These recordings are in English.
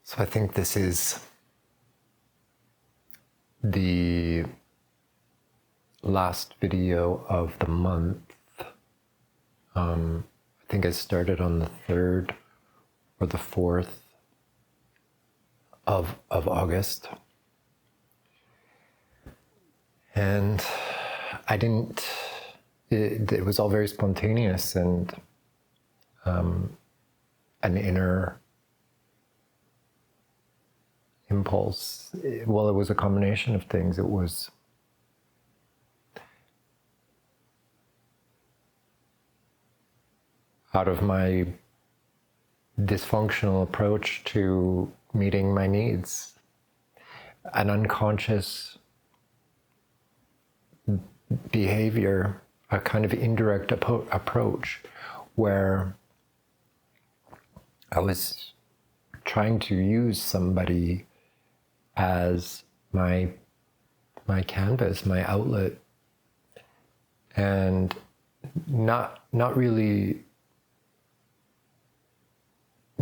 So I think this is the last video of the month. I think I started on the 3rd or the 4th of August. And I didn't, it was all very spontaneous and an inner impulse. Well, it was a combination of things. It was out of my dysfunctional approach to meeting my needs, an unconscious behavior, a kind of indirect approach where I was trying to use somebody as my canvas, my outlet, and not really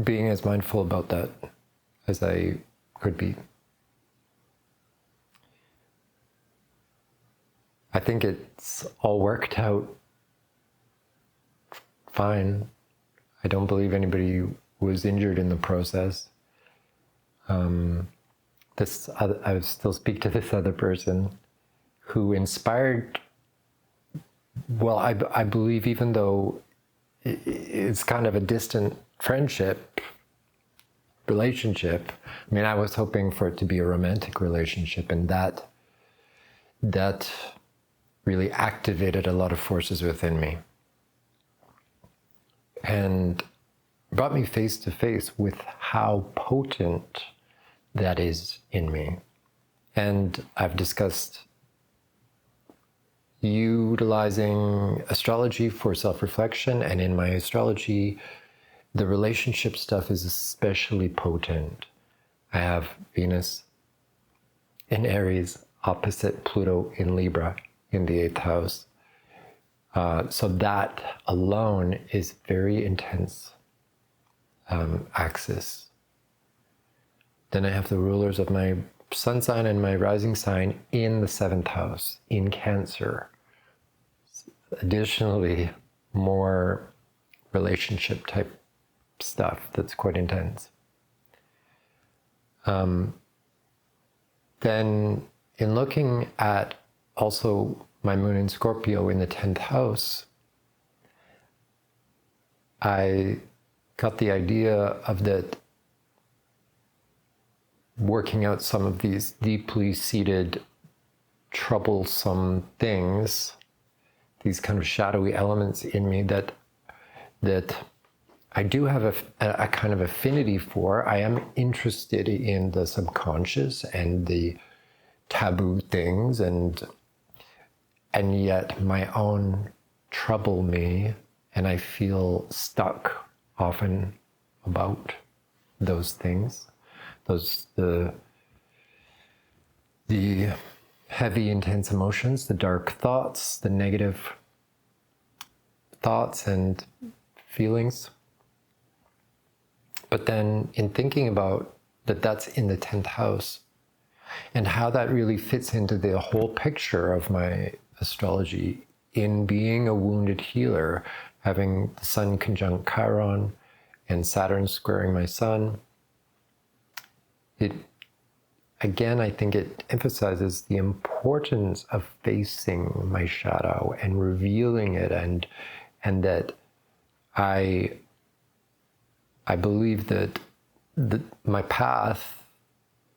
being as mindful about that as I could be. I think it's all worked out fine. I don't believe anybody was injured in the process. I still speak to this other person who inspired, well, I believe, even though it's kind of a distant relationship. I mean, I was hoping for it to be a romantic relationship, and that really activated a lot of forces within me and brought me face to face with how potent that is in me. And I've discussed utilizing astrology for self-reflection, and in my astrology, the relationship stuff is especially potent. I have Venus in Aries opposite Pluto in Libra in the 8th house. So that alone is very intense axis. Then I have the rulers of my sun sign and my rising sign in the 7th house in Cancer. Additionally, more relationship type stuff that's quite intense. Then in looking at also my moon in Scorpio in the 10th house, I got the idea of that working out some of these deeply seated, troublesome things, these kind of shadowy elements in me that I do have a kind of affinity for. I am interested in the subconscious and the taboo things, and yet my own trouble me, and I feel stuck often about those things, the heavy, intense emotions, the dark thoughts, the negative thoughts and feelings. But then in thinking about that's in the 10th house and how that really fits into the whole picture of my astrology in being a wounded healer, having the sun conjunct Chiron and Saturn squaring my sun, again, I think it emphasizes the importance of facing my shadow and revealing it, and that I believe that my path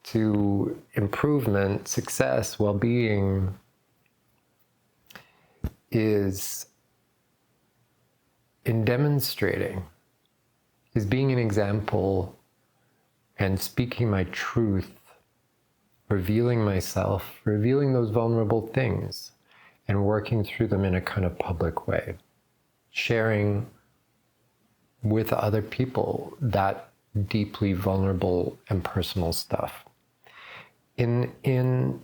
to improvement, success, well-being is in demonstrating, is being an example and speaking my truth, revealing myself, revealing those vulnerable things, and working through them in a kind of public way, sharing with other people that deeply vulnerable and personal stuff, in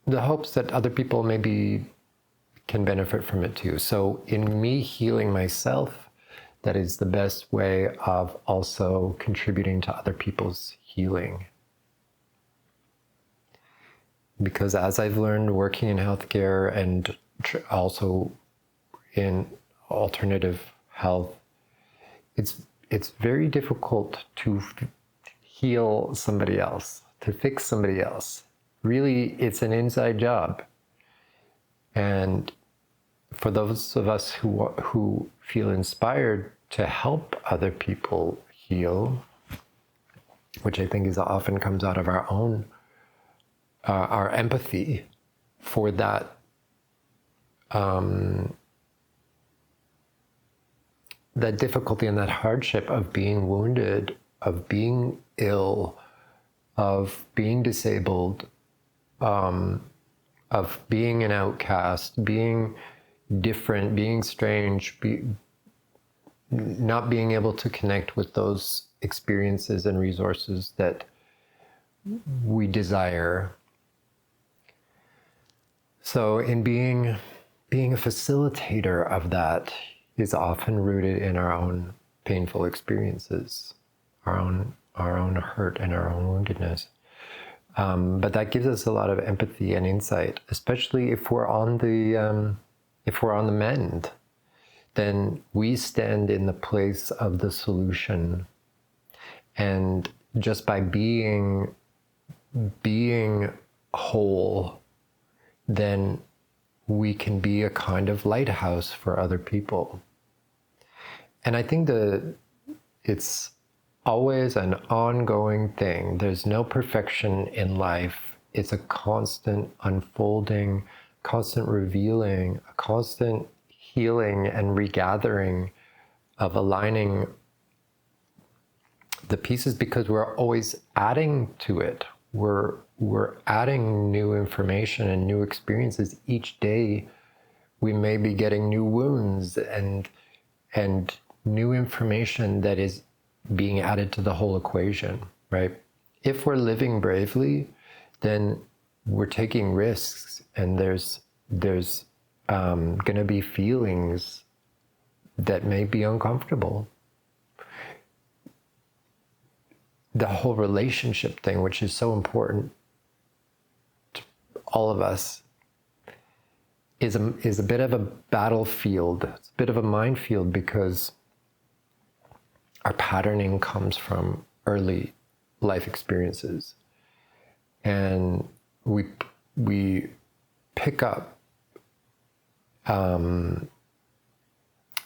the hopes that other people maybe can benefit from it too. So in me healing myself, that is the best way of also contributing to other people's healing. Because as I've learned working in healthcare and also in alternative health, it's very difficult to heal somebody else, to fix somebody else. Really, it's an inside job. And for those of us who feel inspired to help other people heal, which I think is often comes out of our own our empathy for that that difficulty and that hardship of being wounded, of being ill, of being disabled, of being an outcast, being different, being strange, not being able to connect with those experiences and resources that we desire. So in being a facilitator of that is often rooted in our own painful experiences, our own hurt and our own woundedness. But that gives us a lot of empathy and insight, especially if we're on the mend. Then we stand in the place of the solution, and just by being whole, then we can be a kind of lighthouse for other people. And I think that it's always an ongoing thing. There's no perfection in life. It's a constant unfolding, constant revealing, a constant healing and regathering of aligning the pieces, because we're always adding to it. We're adding new information and new experiences each day. We may be getting new wounds and new information that is being added to the whole equation, right? If we're living bravely, then we're taking risks, and there's going to be feelings that may be uncomfortable. The whole relationship thing, which is so important to all of us, is a bit of a battlefield. It's a bit of a minefield, because our patterning comes from early life experiences, and we pick up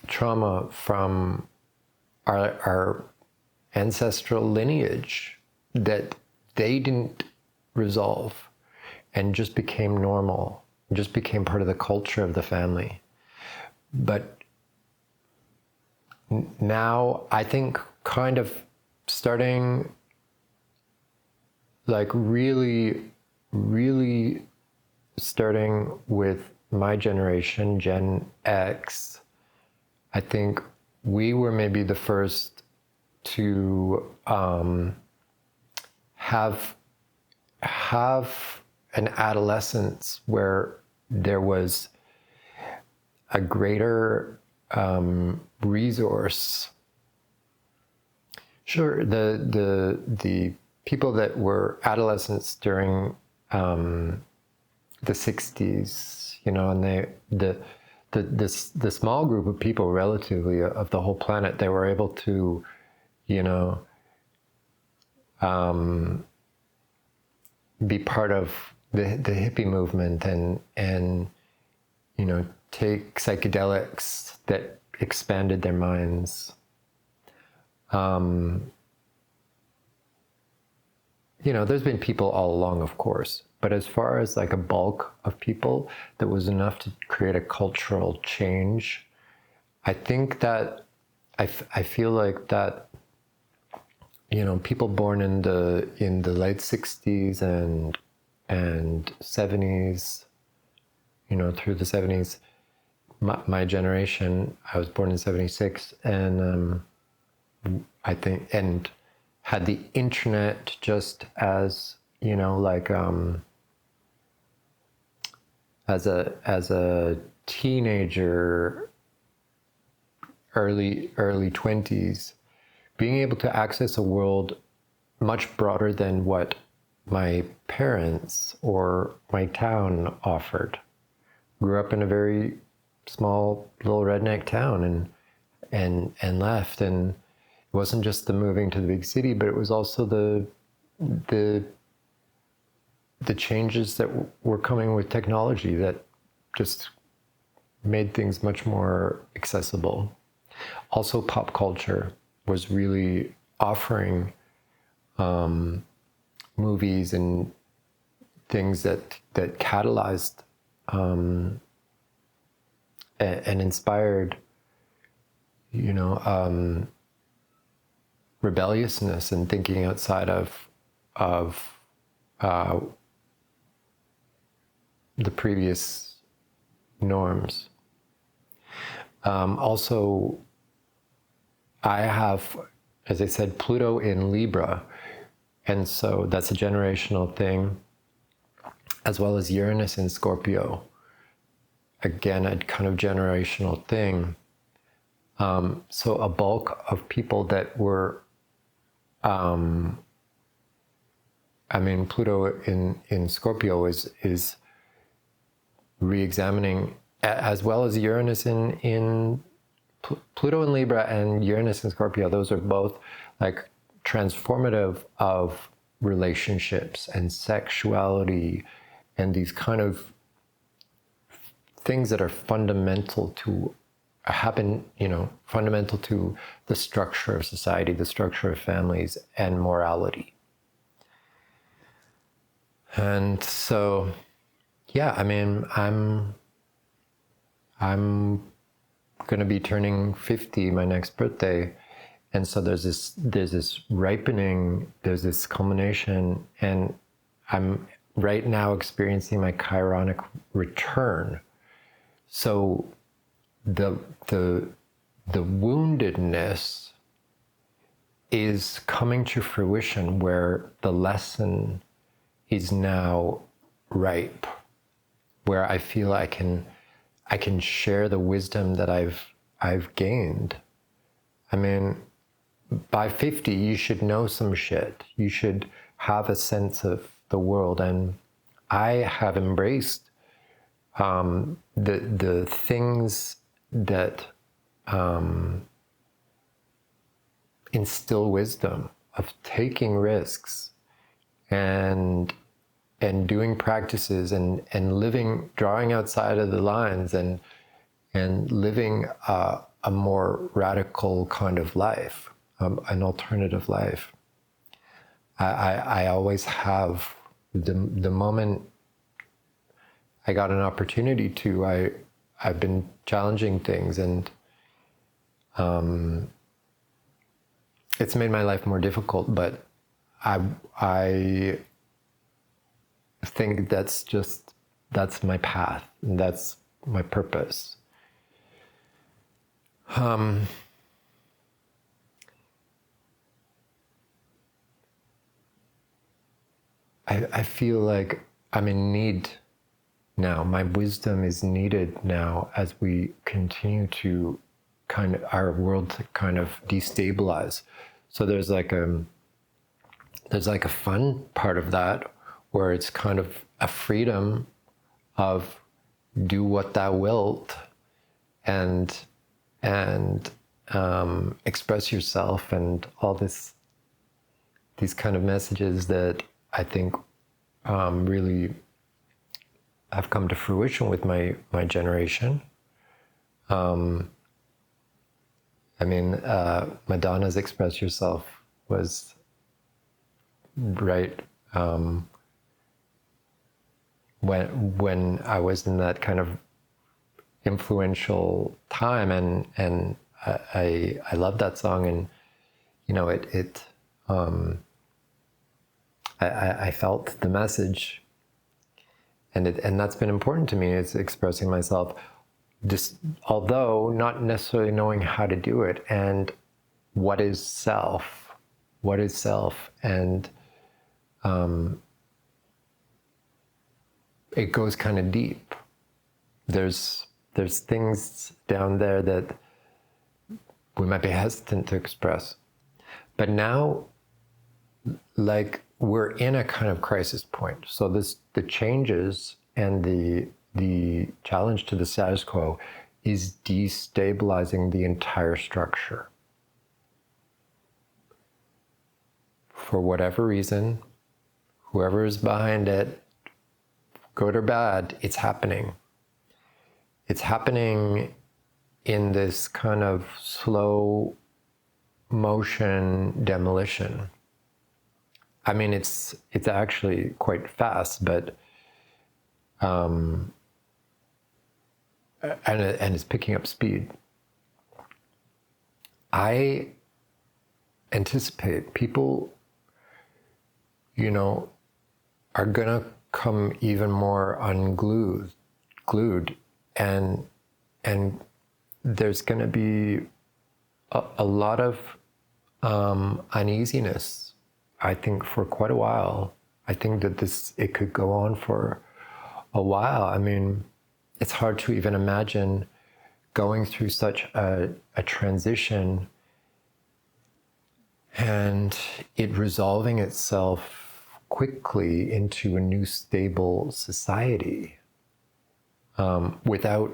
trauma from our ancestral lineage that they didn't resolve and just became normal, just became part of the culture of the family. But now I think kind of starting like really starting with my generation, Gen X, I think we were maybe the first to have an adolescence where there was a greater resource. Sure, the people that were adolescents during the 60s, you know, and the small group of people relatively of the whole planet, they were able to, you know, be part of the hippie movement and you know, take psychedelics that expanded their minds. You know, there's been people all along, of course, but as far as like a bulk of people that was enough to create a cultural change, I think that I feel like that, you know, people born in the late 60s and 70s, you know, through the 70s, my generation, I was born in 76, and I think, and had the internet just as, you know, like as a teenager, early 20s, being able to access a world much broader than what my parents or my town offered. Grew up in a very small little redneck town and left, and it wasn't just the moving to the big city, but it was also the changes that were coming with technology that just made things much more accessible. Also, pop culture was really offering movies and things that catalyzed and inspired, rebelliousness and thinking outside of the previous norms. Also, I have, as I said, Pluto in Libra, and so that's a generational thing, as well as Uranus in Scorpio. Again, a kind of generational thing. So a bulk of people that were, Pluto in Scorpio is re-examining, as well as Uranus in Pluto in Libra and Uranus in Scorpio. Those are both like transformative of relationships and sexuality and these kind of things that are fundamental to fundamental to the structure of society, the structure of families, and morality. And so, yeah, I'm going to be turning 50 my next birthday, and so there's this ripening, there's this culmination, and I'm right now experiencing my chironic return. So the woundedness is coming to fruition, where the lesson is now ripe, where I feel I can share the wisdom that I've gained. By 50, you should know some shit. You should have a sense of the world, and I have embraced the things that instill wisdom, of taking risks and doing practices and living, drawing outside of the lines and living a more radical kind of life, an alternative life. I always have, the moment I got an opportunity to, I've been challenging things, and it's made my life more difficult, but I think that's my path, and that's my purpose. I feel like I'm in need now. My wisdom is needed now as we continue to our world to kind of destabilize. So there's like a fun part of that, where it's kind of a freedom of do what thou wilt and express yourself, and all these kind of messages that I think really have come to fruition with my generation. Madonna's "Express Yourself" was right when I was in that kind of influential time, and I love that song, and I felt the message, and that's been important to me. It's expressing myself, just although not necessarily knowing how to do it, and what is self, and it goes kind of deep. There's things down there that we might be hesitant to express. But now, like, we're in a kind of crisis point. So the changes and the challenge to the status quo is destabilizing the entire structure. For whatever reason, whoever is behind it, good or bad, it's happening. It's happening in this kind of slow motion demolition. I mean, it's actually quite fast, but and it's picking up speed. I anticipate people, are gonna come even more glued, and there's gonna be a lot of uneasiness, I think, for quite a while. I think that it could go on for a while. I mean, it's hard to even imagine going through such a transition and it resolving itself quickly into a new stable society without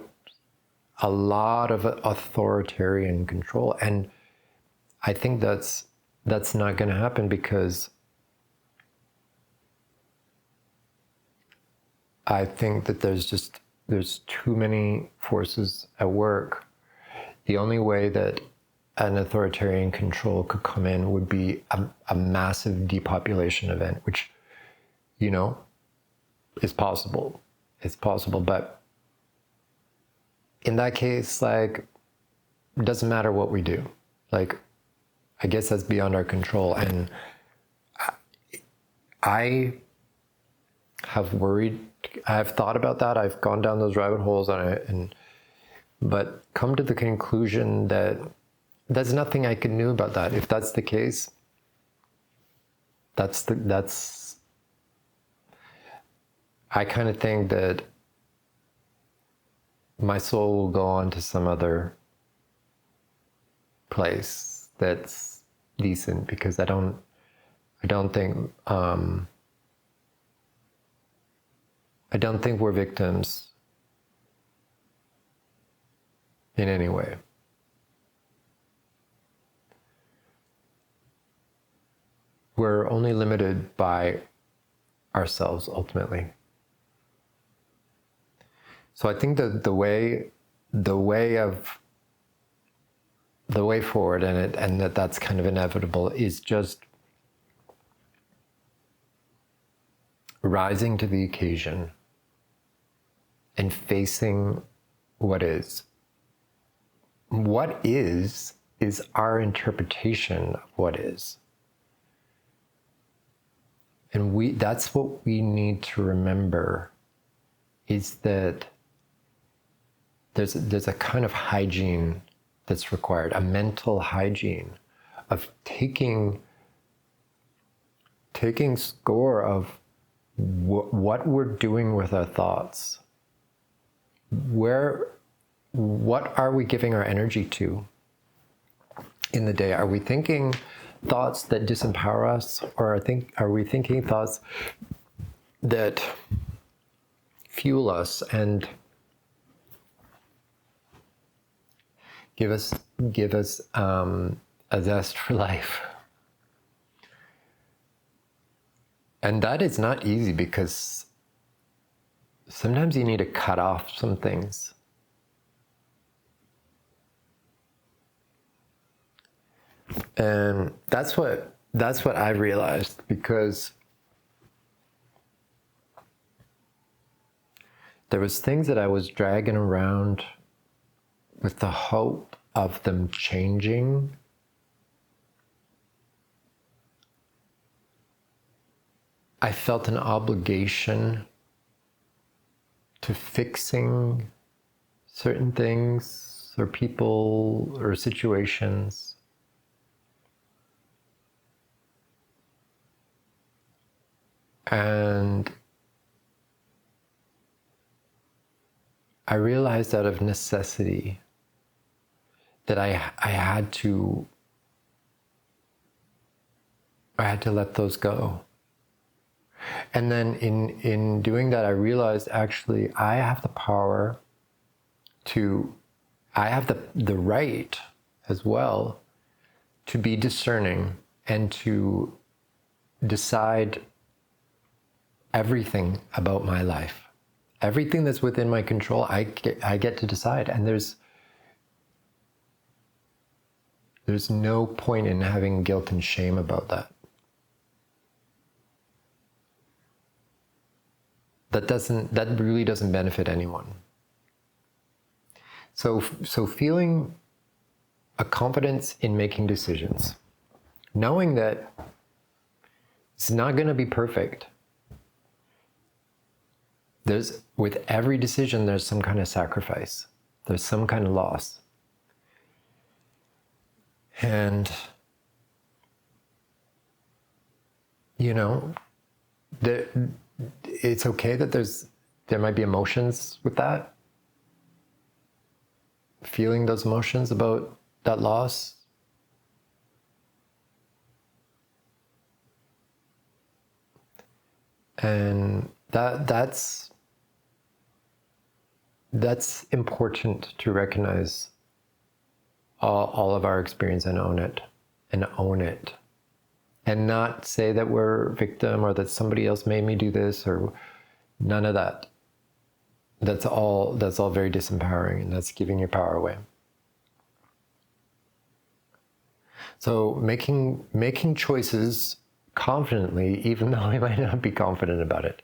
a lot of authoritarian control. And I think that's not going to happen, because I think that there's too many forces at work. The only way that an authoritarian control could come in would be a massive depopulation event, which, is possible. It's possible, but in that case, like, it doesn't matter what we do. Like, I guess that's beyond our control. And I have worried, I have thought about that. I've gone down those rabbit holes but come to the conclusion that there's nothing I can do about that. If that's the case, I kind of think that my soul will go on to some other place that's decent, because I don't think we're victims in any way. We're only limited by ourselves ultimately. So I think that the way forward, and that's kind of inevitable, is just rising to the occasion and facing what is. What is our interpretation of what is. And that's what we need to remember, is that there's a kind of hygiene that's required, a mental hygiene of taking score of what we're doing with our thoughts. What are we giving our energy to in the day? Are we thinking thoughts that disempower us, or are we thinking thoughts that fuel us and give us a zest for life? And that is not easy, because sometimes you need to cut off some things. And that's what I realized, because there was things that I was dragging around with the hope of them changing. I felt an obligation to fixing certain things or people or situations. And I realized out of necessity that I had to let those go. And then in doing that, I realized actually I have the power I have the right as well to be discerning and to decide everything about my life. Everything that's within my control, I get to decide. And there's no point in having guilt and shame about that. That really doesn't benefit anyone. So feeling a confidence in making decisions, knowing that it's not going to be perfect. With every decision, there's some kind of sacrifice. There's some kind of loss. And, it's okay that there might be emotions with that. Feeling those emotions about that loss. And that's important to recognize all of our experience and own it. And not say that we're a victim or that somebody else made me do this or none of that. That's all very disempowering, and that's giving your power away. So making choices confidently, even though I might not be confident about it.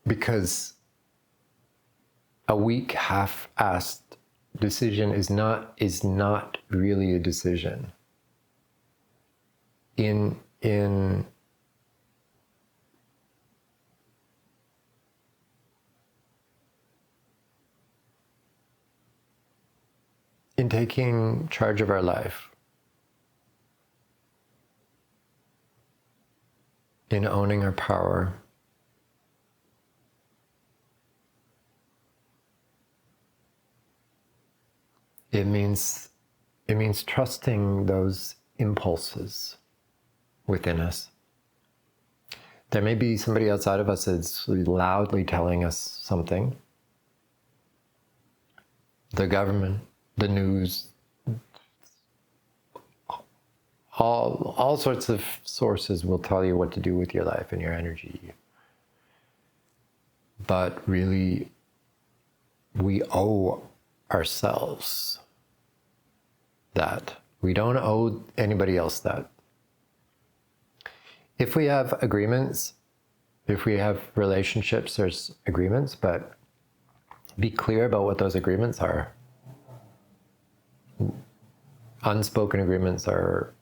Because a weak, half-assed decision is not really a decision. In taking charge of our life, in owning our power, it means trusting those impulses within us. There may be somebody outside of us that's loudly telling us something. The government, the news, all sorts of sources will tell you what to do with your life and your energy. But really, we owe ourselves that. We don't owe anybody else that. If we have agreements, if we have relationships, there's agreements, but be clear about what those agreements are. Unspoken agreements are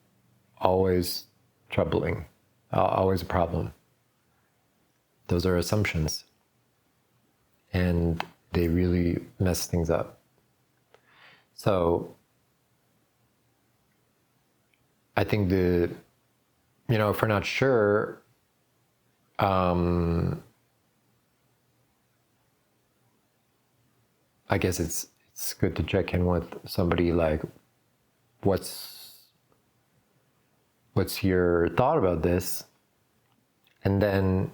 always troubling, always a problem. Those are assumptions, and they really mess things up. So I think if we're not sure, I guess it's good to check in with somebody, like, what's your thought about this? And then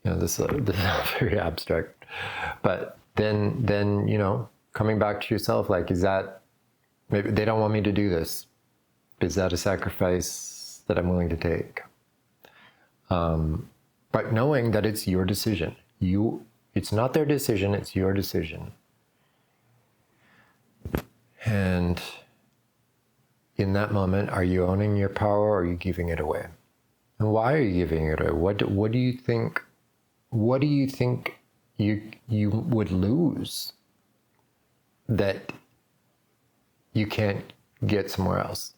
this is very abstract, but then coming back to yourself, like, is that, maybe they don't want me to do this. Is that a sacrifice that I'm willing to take? But knowing that it's your decision. It's not their decision, it's your decision. And in that moment, are you owning your power or are you giving it away? And why are you giving it away? What do you think? What do you think you would lose that you can't get somewhere else?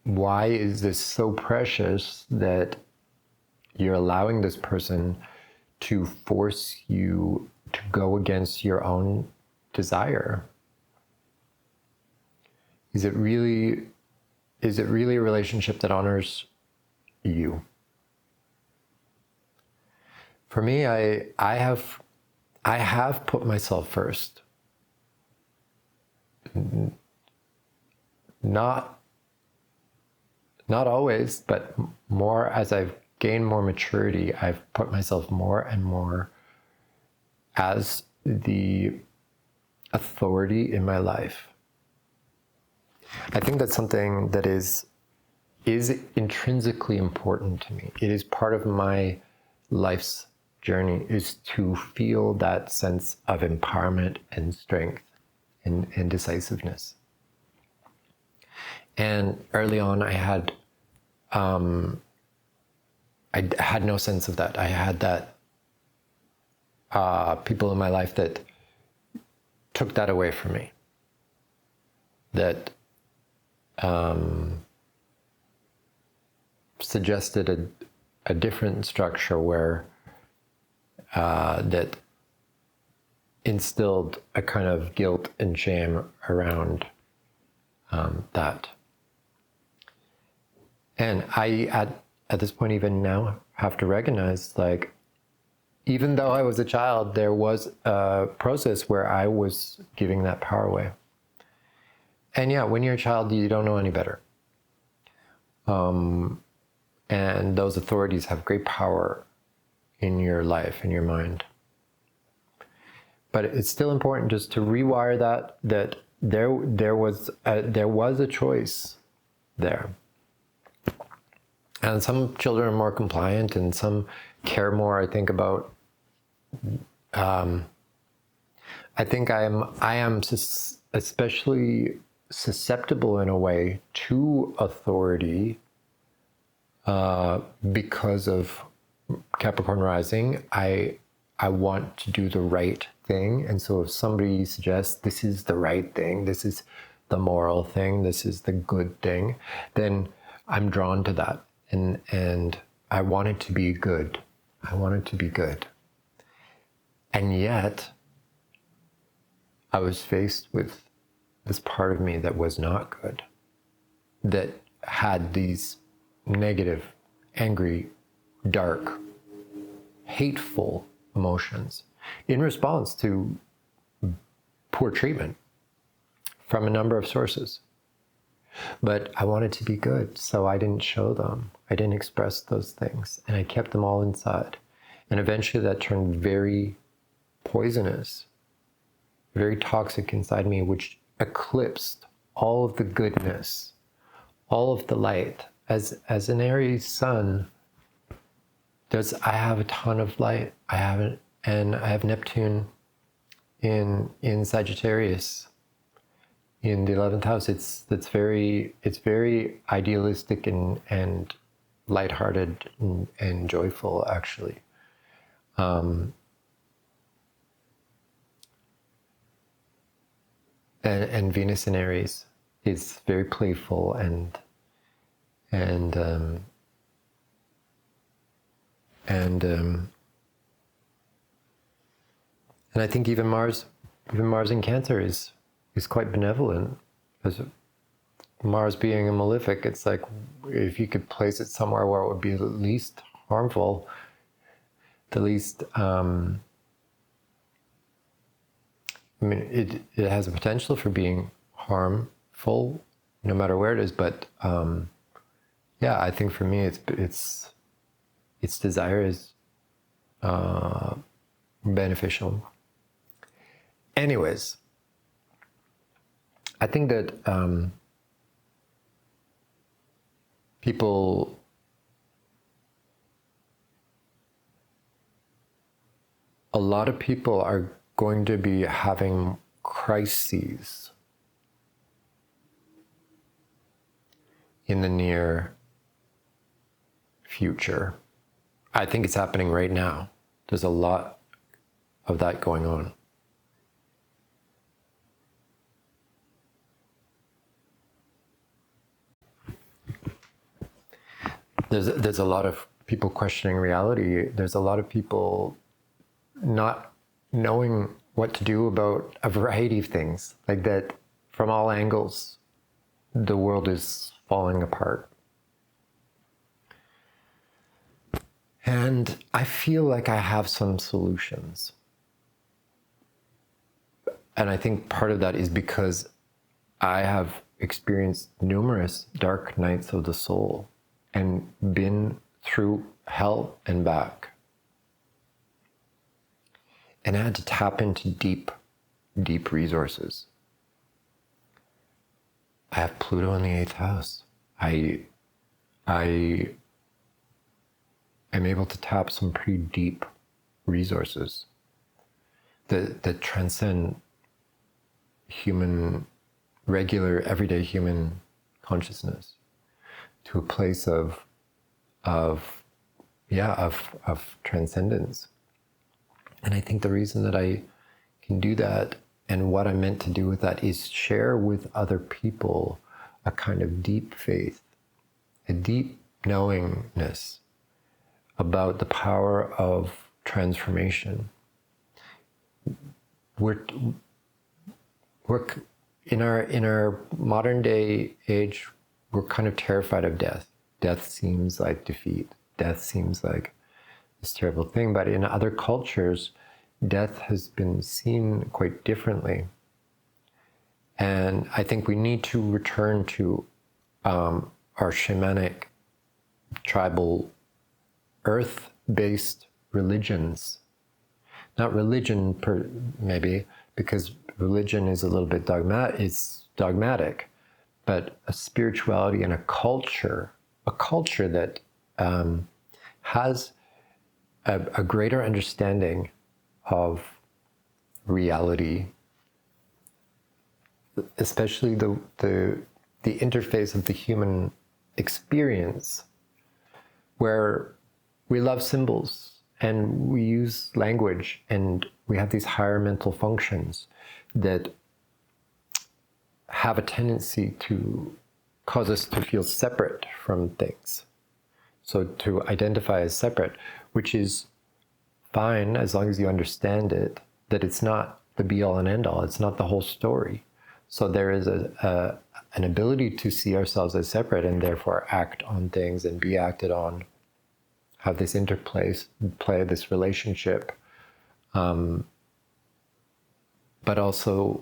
Why is this so precious that you're allowing this person to force you to go against your own desire? Is it really a relationship that honors you? For me, I have put myself first. Not always, but more as I've gained more maturity, I've put myself more and more as the authority in my life. I think that's something that is intrinsically important to me. It is part of my life's journey, is to feel that sense of empowerment and strength and decisiveness. And early on, I had no sense of that. I had that people in my life that took that away from me. That suggested a different structure where that instilled a kind of guilt and shame around that. And I, at this point, even now, have to recognize, like, even though I was a child, there was a process where I was giving that power away. And yeah, when you're a child, you don't know any better. And those authorities have great power in your life, in your mind. But it's still important just to rewire that there was a choice there. And some children are more compliant, and some care more, I think, about. I think I am especially susceptible in a way to authority because of Capricorn rising. I want to do the right thing, and so if somebody suggests this is the right thing, this is the moral thing, this is the good thing, then I'm drawn to that, and I want it to be good. I want it to be good. And yet, I was faced with this part of me that was not good, that had these negative, angry, dark, hateful emotions in response to poor treatment from a number of sources. But I wanted to be good, so I didn't show them. I didn't express those things, and I kept them all inside. And eventually that turned very poisonous, very toxic inside me, which eclipsed all of the goodness, all of the light. As an Aries sun, I have a ton of light. I have Neptune in Sagittarius in the 11th house. It's very idealistic and lighthearted and joyful, actually. And Venus in Aries is very playful and I think even Mars in Cancer is quite benevolent. As Mars being a malefic, it's like if you could place it somewhere where it would be the least harmful, the least. I mean, it has a potential for being harmful, no matter where it is. But yeah, I think for me, its desire is beneficial. Anyways, I think that a lot of people are going to be having crises in the near future. I think it's happening right now. There's a lot of that going on. There's a lot of people questioning reality. There's a lot of people not knowing what to do about a variety of things, like that from all angles, the world is falling apart. And I feel like I have some solutions. And I think part of that is because I have experienced numerous dark nights of the soul and been through hell and back. And I had to tap into deep, deep resources. I have Pluto in the 8th house. I am able to tap some pretty deep resources that transcend human, regular, everyday human consciousness to a place of transcendence. And I think the reason that I can do that and what I'm meant to do with that is share with other people a kind of deep faith, a deep knowingness about the power of transformation. We're in our modern day age, we're kind of terrified of death. Death seems like defeat. Death seems like this terrible thing. But in other cultures, death has been seen quite differently. And I think we need to return to our shamanic, tribal, earth-based religions. Not religion maybe, because religion is a little bit dogmatic, but a spirituality and a culture that has a greater understanding of reality, especially the interface of the human experience, where we love symbols and we use language and we have these higher mental functions that have a tendency to cause us to feel separate from things. So to identify as separate, which is fine as long as you understand it, that it's not the be-all and end-all, it's not the whole story. So there is an ability to see ourselves as separate and therefore act on things and be acted on, have this interplay, this relationship, but also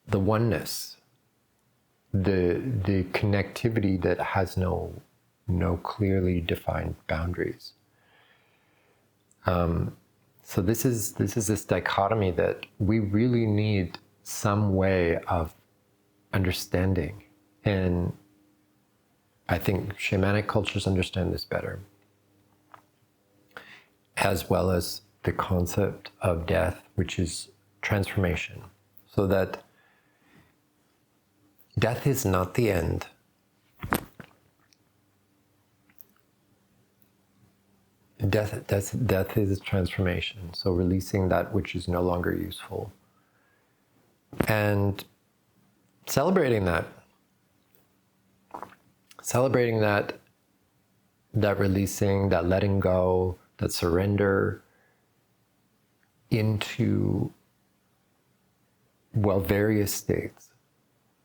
the oneness, the connectivity that has no clearly defined boundaries. So this is this dichotomy that we really need some way of understanding, and I think shamanic cultures understand this better, as well as the concept of death, which is transformation, so that death is not the end. Death is transformation. So releasing that which is no longer useful and celebrating that releasing, that letting go, that surrender into, various states.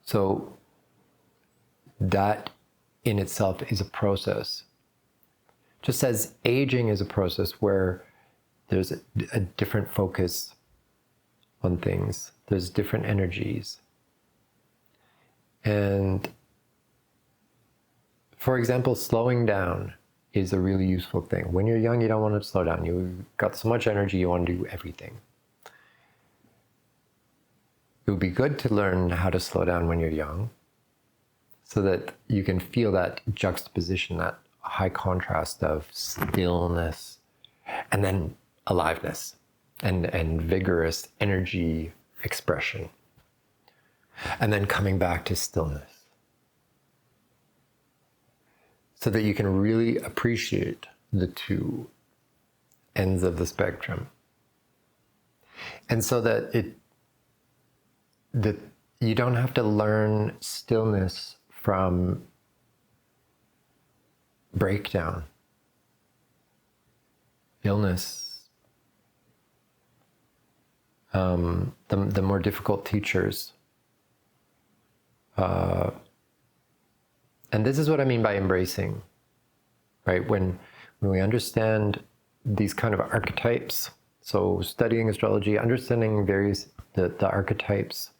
So that in itself is a process. Just as aging is a process where there's a different focus on things, there's different energies. And for example, slowing down is a really useful thing. When you're young, you don't want to slow down. You've got so much energy, you want to do everything. It would be good to learn how to slow down when you're young, so that you can feel that juxtaposition, that high contrast of stillness and then aliveness and vigorous energy expression, and then coming back to stillness, so that you can really appreciate the two ends of the spectrum, and so that you don't have to learn stillness from breakdown, illness, the more difficult teachers. And this is what I mean by embracing, right? When when we understand these kind of archetypes, so studying astrology, understanding the archetypes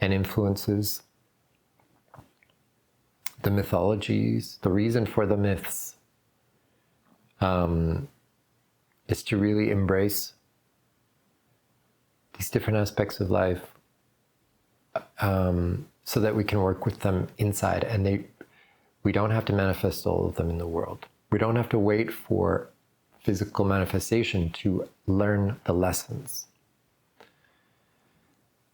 and influences, the mythologies, the reason for the myths, is to really embrace these different aspects of life, so that we can work with them inside, and we don't have to manifest all of them in the world. We don't have to wait for physical manifestation to learn the lessons.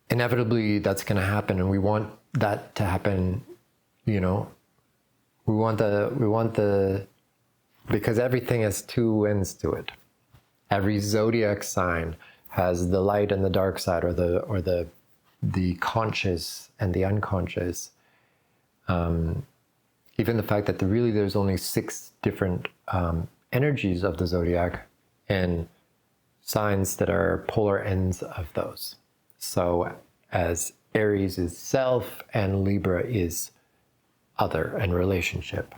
Inevitably, that's going to happen, and we want that to happen. We want the because everything has two ends to it. Every zodiac sign has the light and the dark side, or the conscious and the unconscious. Even the fact that there's only 6 different energies of the zodiac, and signs that are polar ends of those. So as Aries is self and Libra is other and relationship.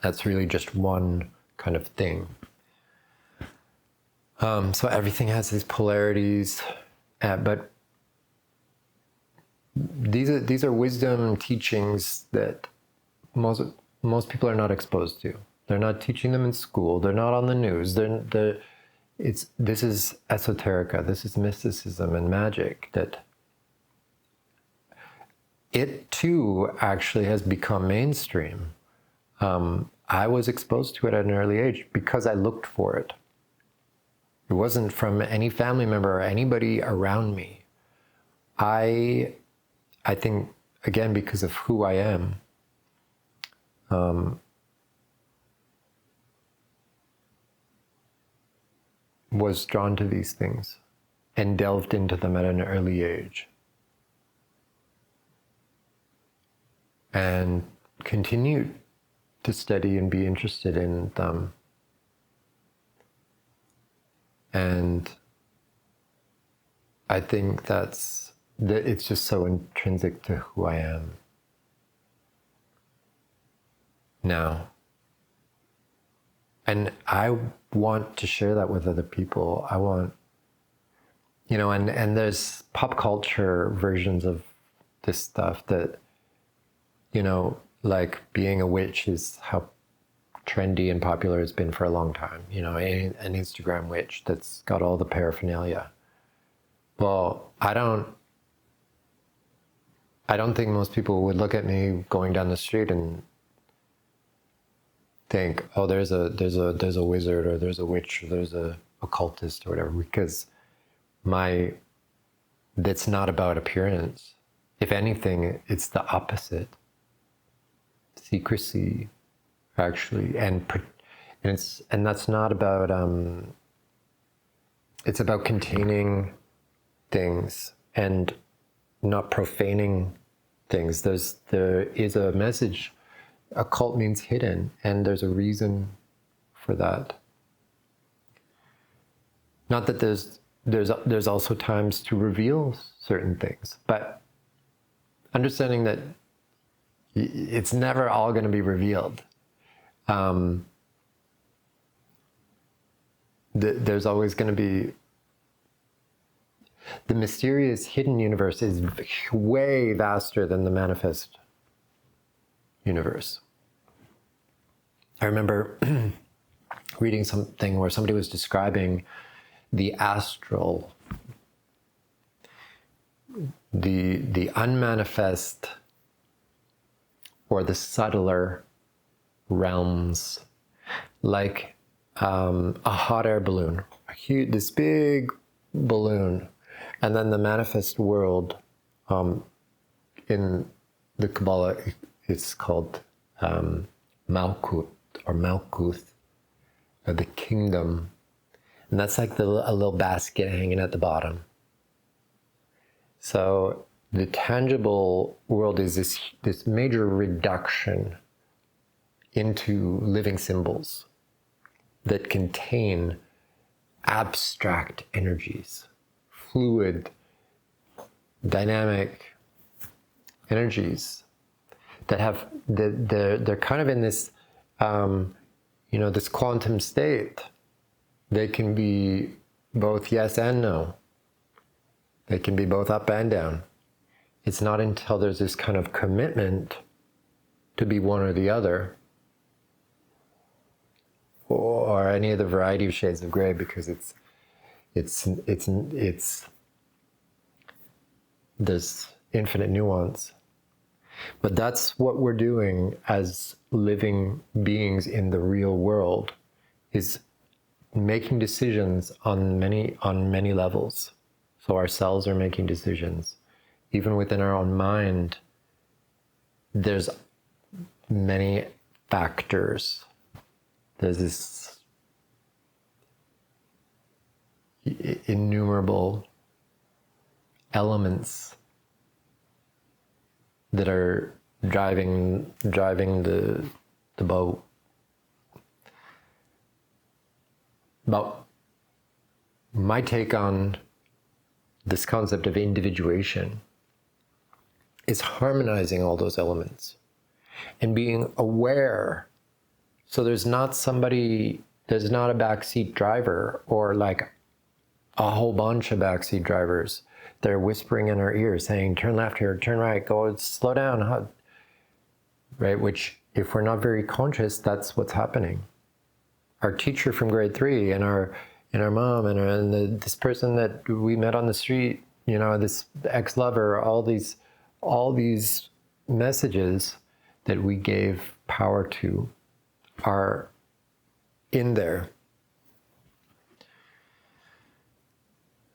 That's really just one kind of thing. So everything has these polarities, but these are wisdom teachings that most people are not exposed to. They're not teaching them in school. They're not on the news. This is esoterica. This is mysticism and magic that it too actually has become mainstream. I was exposed to it at an early age because I looked for it. It wasn't from any family member or anybody around me. I think, again, because of who I am, was drawn to these things and delved into them at an early age. And continued to study and be interested in them. And I think it's just so intrinsic to who I am now. And I want to share that with other people. I want, and there's pop culture versions of this stuff that, like being a witch is how trendy and popular it's been for a long time. An Instagram witch that's got all the paraphernalia. Well, I don't think most people would look at me going down the street and think, oh, there's a wizard, or there's a witch, or there's a occultist, or whatever, because that's not about appearance. If anything, it's the opposite. Secrecy, actually, and that's not about. It's about containing things and not profaning things. There is a message. Occult means hidden, and there's a reason for that. Not that there's also times to reveal certain things, but understanding that it's never all going to be revealed. There's always going to be the mysterious hidden universe is way vaster than the manifest universe. I remember reading something where somebody was describing the astral, the unmanifest or the subtler realms, like a hot air balloon, this big balloon, and then the manifest world. In the Kabbalah, it's called Malkut or Malkuth, or the kingdom, and that's like a little basket hanging at the bottom. So the tangible world is this major reduction into living symbols that contain abstract energies, fluid, dynamic energies that they're kind of in this This quantum state, they can be both yes and no. They can be both up and down. It's not until there's this kind of commitment to be one or the other, or any of the variety of shades of gray, because it's there's infinite nuance. But that's what we're doing as living beings in the real world, is making decisions on many levels. So our cells are making decisions. Even within our own mind, there's many factors. There's this innumerable elements that are driving the boat. But my take on this concept of individuation is harmonizing all those elements and being aware. So there's not a backseat driver, or like a whole bunch of backseat drivers that are whispering in our ears saying, turn left here, turn right, go, slow down, right? Which, if we're not very conscious, that's what's happening. Our teacher from grade 3 and our mom and this person that we met on the street, this ex-lover, all these messages that we gave power to are in there.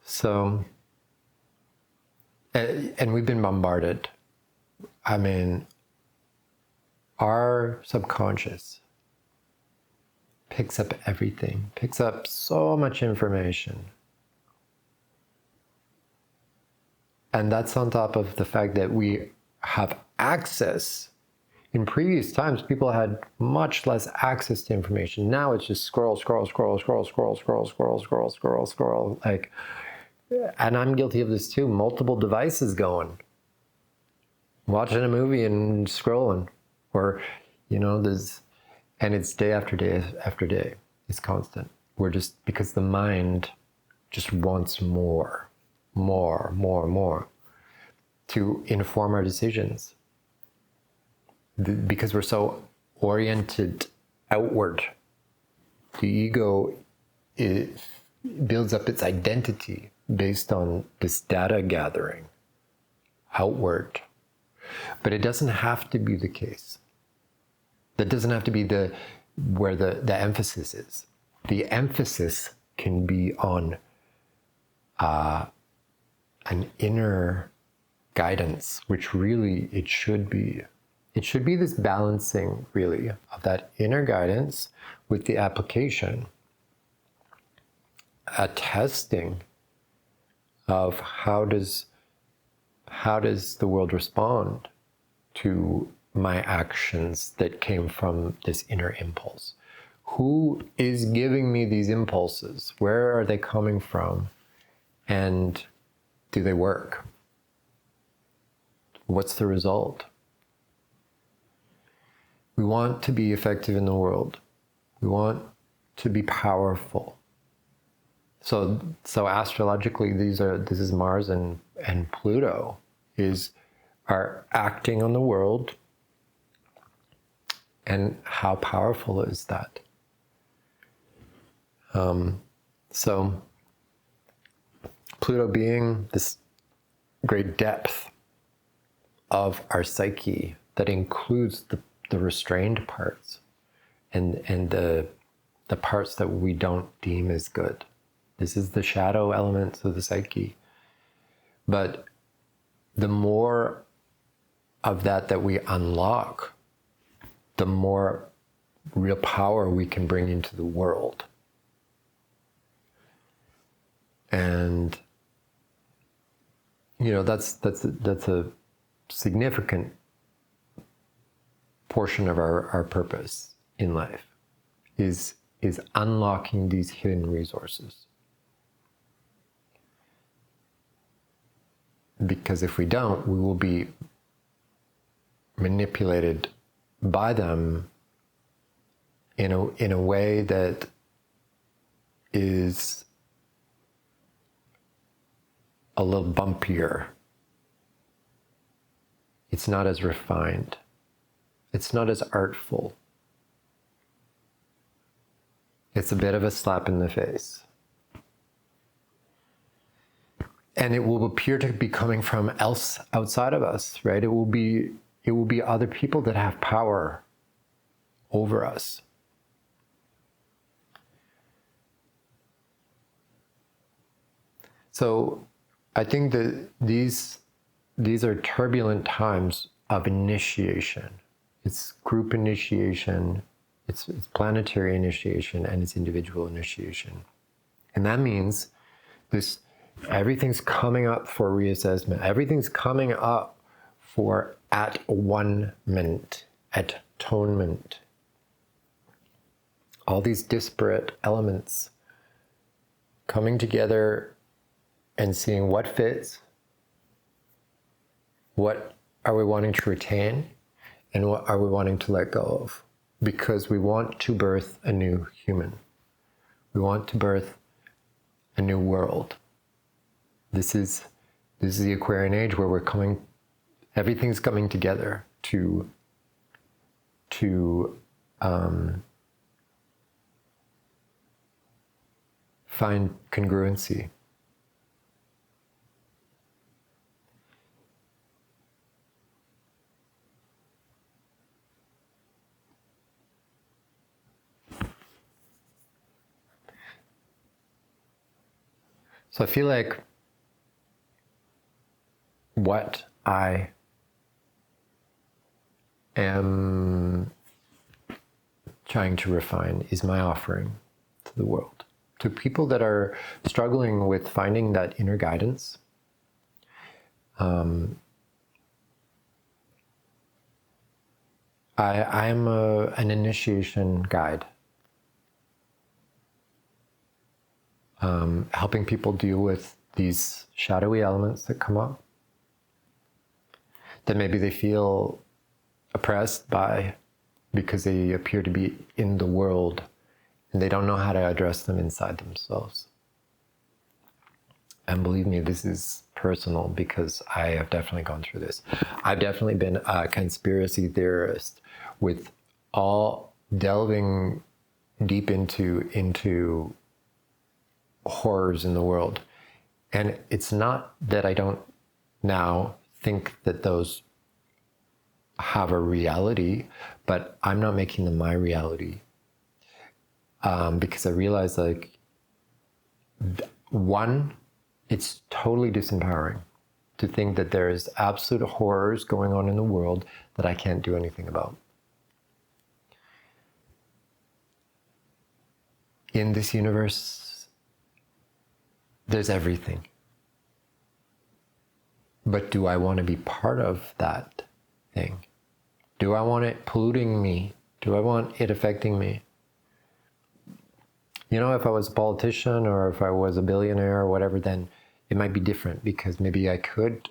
So, and we've been bombarded. I mean, our subconscious picks up everything, picks up so much information. And that's on top of the fact that we have access. In previous times, people had much less access to information. Now it's just scroll, like, and I'm guilty of this too, multiple devices going, watching a movie and scrolling, or, and it's day after day after day. It's constant. We're just, because the mind just wants more to inform our decisions. Because we're so oriented outward, the ego builds up its identity based on this data gathering outward. But it doesn't have to be the case. That doesn't have to be where the emphasis is. The emphasis can be on an inner guidance, which really it should be. It should be this balancing, really, of that inner guidance with the application, a testing of how does the world respond to my actions that came from this inner impulse. Who is giving me these impulses? Where are they coming from? And do they work? What's the result? We want to be effective in the world. We want to be powerful. So astrologically, this is Mars and Pluto are acting on the world. And how powerful is that? So Pluto being this great depth of our psyche that includes the restrained parts and the parts that we don't deem as good. This is the shadow elements of the psyche. But the more of that we unlock, the more real power we can bring into the world. And that's a significant portion of our purpose in life, is unlocking these hidden resources. Because if we don't, we will be manipulated by them in a way that is a little bumpier. It's not as refined. It's not as artful. It's a bit of a slap in the face. And it will appear to be coming from outside of us, right? It will be other people that have power over us. So I think that these are turbulent times of initiation. It's group initiation, it's planetary initiation, and it's individual initiation. And that means everything's coming up for reassessment. Everything's coming up for at-one-ment, atonement. All these disparate elements coming together and seeing what fits, what are we wanting to retain, and what are we wanting to let go of? Because we want to birth a new human. We want to birth a new world. This is the Aquarian age where everything's coming together to find congruency. So I feel like what I am trying to refine is my offering to the world, to people that are struggling with finding that inner guidance. I am an initiation guide, helping people deal with these shadowy elements that come up, that maybe they feel oppressed by because they appear to be in the world and they don't know how to address them inside themselves. And believe me, this is personal because I have definitely gone through this. I've definitely been a conspiracy theorist with all delving deep into horrors in the world. And it's not that I don't now think that those have a reality, but I'm not making them my reality. Because I realize, like, one, it's totally disempowering to think that there is absolute horrors going on in the world that I can't do anything about. In this universe, there's everything. But do I want to be part of that thing? Do I want it polluting me? Do I want it affecting me? You know, if I was a politician or if I was a billionaire or whatever, then it might be different because maybe I could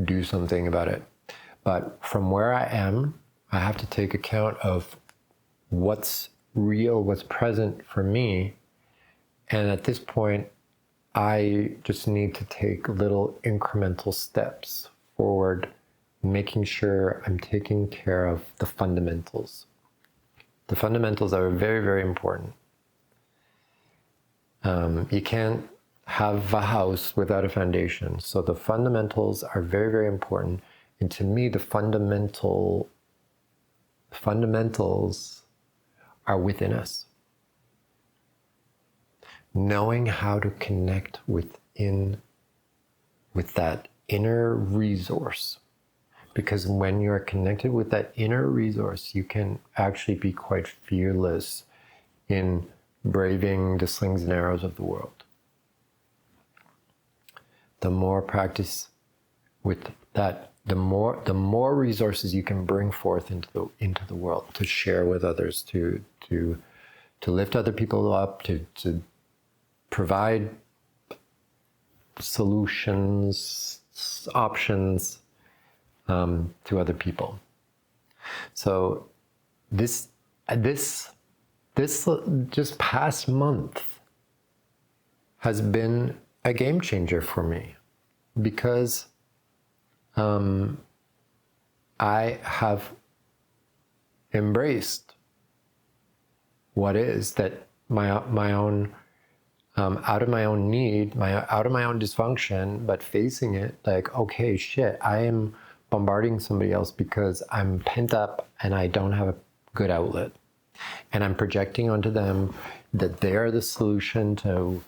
do something about it. But from where I am, I have to take account of what's real, what's present for me. And at this point, I just need to take little incremental steps forward, making sure I'm taking care of the fundamentals. The fundamentals are very, very important. You can't have a house without a foundation. So the fundamentals are very, very important. And to me, the fundamentals are within us. Knowing how to connect with that inner resource. Because when you're connected with that inner resource, you can actually be quite fearless in braving the slings and arrows of the world. The more practice with that, the more resources you can bring forth into the world to share with others, to lift other people up, to provide solutions, options to other people. So this this just past month has been a game changer for me, because I have embraced what is that my own out of my own need, out of my own dysfunction, but facing it like, okay, shit, I am bombarding somebody else because I'm pent up and I don't have a good outlet. And I'm projecting onto them that they're the solution to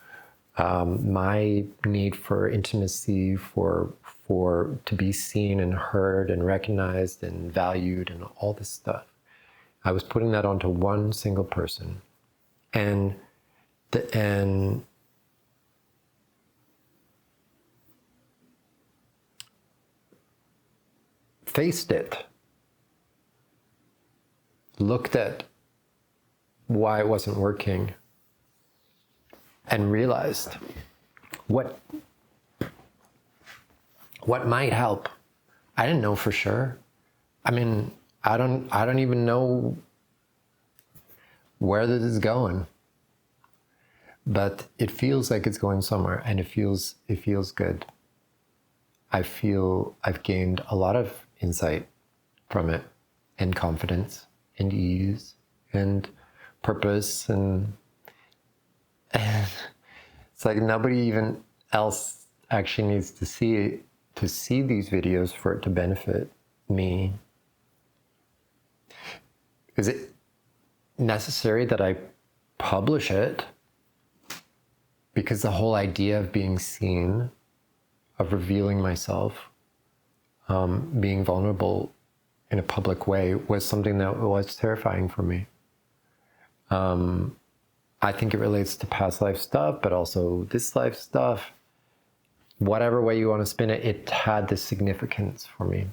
my need for intimacy, for to be seen and heard and recognized and valued and all this stuff. I was putting that onto one single person, and faced it, looked at why it wasn't working, and realized what might help. I didn't know for sure. I mean, I don't even know where this is going, but it feels like it's going somewhere, and it feels good. I feel I've gained a lot of insight from it, and confidence, and ease, and purpose, and it's like nobody even else actually needs to see these videos for it to benefit me. Is it necessary that I publish it? Because the whole idea of being seen, of revealing myself, being vulnerable in a public way was something that was terrifying for me. I think it relates to past life stuff, but also this life stuff. Whatever way you want to spin it, it had this significance for me.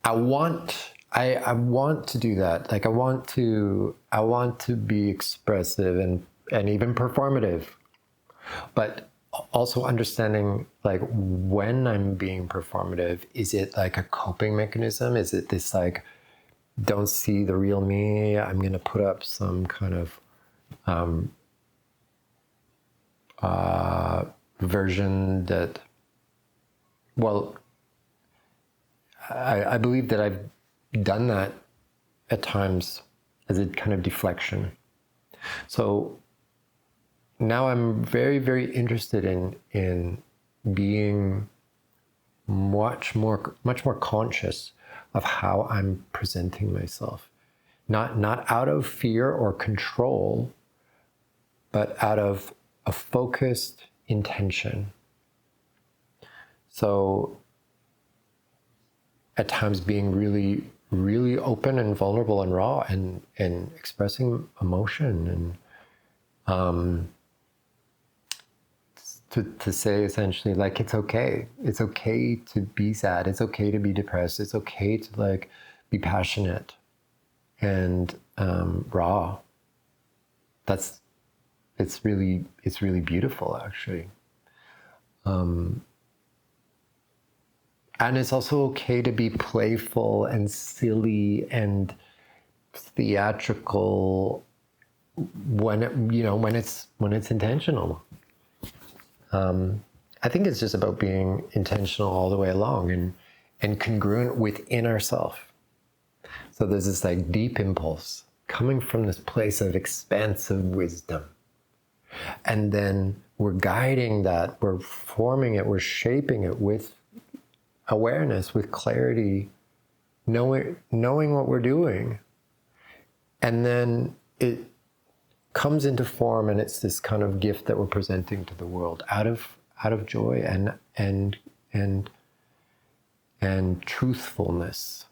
I want to do that. Like I want to be expressive and even performative, but also understanding like when I'm being performative, is it like a coping mechanism? Is it this like, don't see the real me, I'm going to put up some kind of version that, well, I believe that I've done that at times as a kind of deflection. So now I'm very, very interested in being much more conscious of how I'm presenting myself. Not out of fear or control, but out of a focused intention. So at times being really, really open and vulnerable and raw and expressing emotion and to say essentially like, it's okay to be sad, it's okay to be depressed, it's okay to like be passionate and raw. It's really beautiful, actually. And it's also okay to be playful and silly and theatrical when it's intentional. I think it's just about being intentional all the way along and congruent within ourselves. So there's this like deep impulse coming from this place of expansive wisdom. And then we're guiding that, we're forming it, we're shaping it with awareness, with clarity, knowing what we're doing. And then it comes into form, and it's this kind of gift that we're presenting to the world out of joy and truthfulness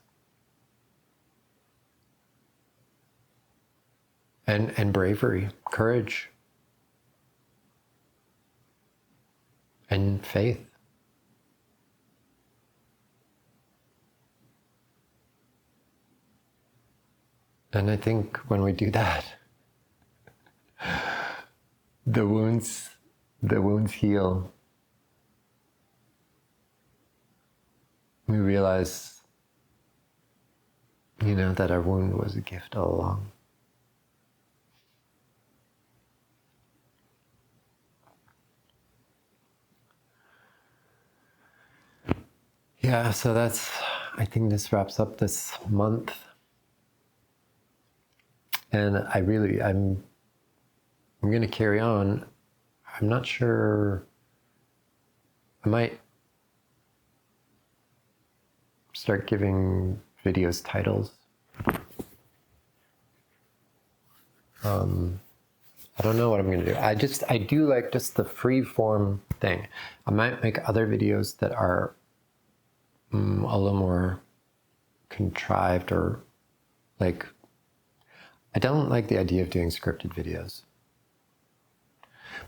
and bravery, courage and faith. And I think when we do that, the wounds heal. We realize You know, that our wound was a gift all along. Yeah, so I think this wraps up this month. And I'm going to carry on. I'm not sure, I might start giving videos titles. I don't know what I'm going to do. I do like just the free form thing. I might make other videos that are a little more contrived, or like, I don't like the idea of doing scripted videos.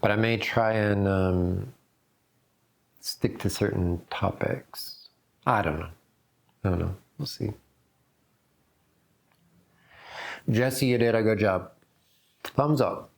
But I may try and stick to certain topics. I don't know. We'll see. Jesse, you did a good job. Thumbs up.